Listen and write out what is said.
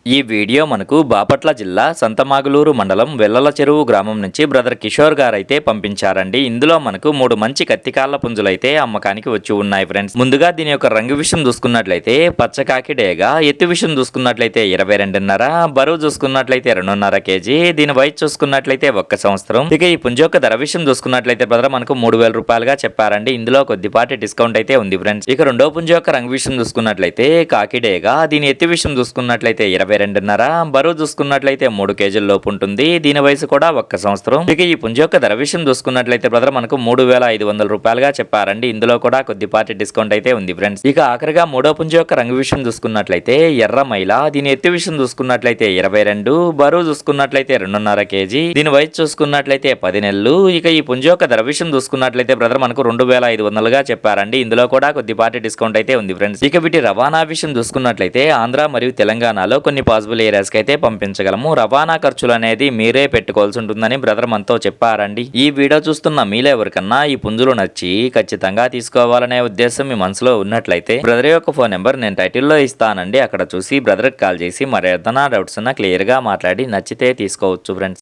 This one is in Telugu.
ఈ వీడియో మనకు బాపట్ల జిల్లా సంతమాగులూరు మండలం వెల్లల చెరువు గ్రామం నుంచి బ్రదర్ కిషోర్ గారు అయితే పంపించారండి. ఇందులో మనకు 3 మంచి కత్తికాళ్ళ పుంజులైతే అమ్మకానికి వచ్చి ఉన్నాయి ఫ్రెండ్స్. ముందుగా దీని యొక్క రంగు విషయం చూసుకున్నట్లయితే పచ్చకాకి డేగా, ఎత్తు విషయం చూసుకున్నట్లయితే 22.5, బరువు చూసుకున్నట్లయితే 2.5 కేజీ, దీని వయసు చూసుకున్నట్లయితే 1 సంవత్సరం. ఇక ఈ పుంజు యొక్క ధర విషయం చూసుకున్నట్లయితే బ్రదర్ మనకు 3,000 రూపాయలుగా చెప్పారండి. ఇందులో కొద్దిపాటి డిస్కౌంట్ అయితే ఉంది ఫ్రెండ్స్. ఇక రెండో పుంజు యొక్క రంగు విషయం చూసుకున్నట్లయితే కాకిడేగా, దీని ఎత్తు విషయం చూసుకున్నట్లయితే 22.5, బరువు చూసుకున్నట్లయితే 3 కేజీల లోపు ఉంటుంది. దీని వయసు కూడా 1 సంవత్సరం. ఇక ఈ పుంజు యొక్క ధర విషయం చూసుకున్నట్లయితే బ్రదర్ మనకు 3,500 రూపాయలుగా చెప్పారండి. ఇందులో కూడా కొద్దిపాటి డిస్కౌంట్ అయితే ఉంది ఫ్రెండ్స్. ఇక ఆఖరిగా మూడో పుంజు యొక్క రంగు విషయం చూసుకున్నట్లయితే ఎర్ర మైల, దీని ఎత్తు విషయం చూసుకున్నట్లయితే 22, బరువు చూసుకున్నట్లయితే 2.5 కేజీ, దీని వయసు చూసుకున్నట్లయితే 10 నెలలు. ఇక ఈ పుంజు యొక్క ధర విషయం చూసుకున్నట్లయితే బ్రదర్ మనకు 2,500గా చెప్పారండి. ఇందులో కూడా కొద్దిపాటి డిస్కౌంట్ అయితే ఉంది ఫ్రెండ్స్. ఇక వీటి రవాణా విషయం చూసుకున్నట్లయితే ఆంధ్ర మరియు తెలంగాణలో కొన్ని పాసిబుల్ ఏరియాస్కి అయితే పంపించగలము. రవాణా ఖర్చులు అనేది మీరే పెట్టుకోవాల్సి ఉంటుందని బ్రదర్ మనతో చెప్పారండి. ఈ వీడియో చూస్తున్న మీలో ఎవరికన్నా ఈ పుంజులు నచ్చి ఖచ్చితంగా తీసుకోవాలనే ఉద్దేశం మీ మనసులో ఉన్నట్లయితే బ్రదర్ యొక్క ఫోన్ నెంబర్ నేను టైటిల్లో ఇస్తానండి. అక్కడ చూసి బ్రదర్కి కాల్ చేసి మరి ఏదైనా డౌట్స్ ఉన్నా క్లియర్గా మాట్లాడి నచ్చితే తీసుకోవచ్చు ఫ్రెండ్స్.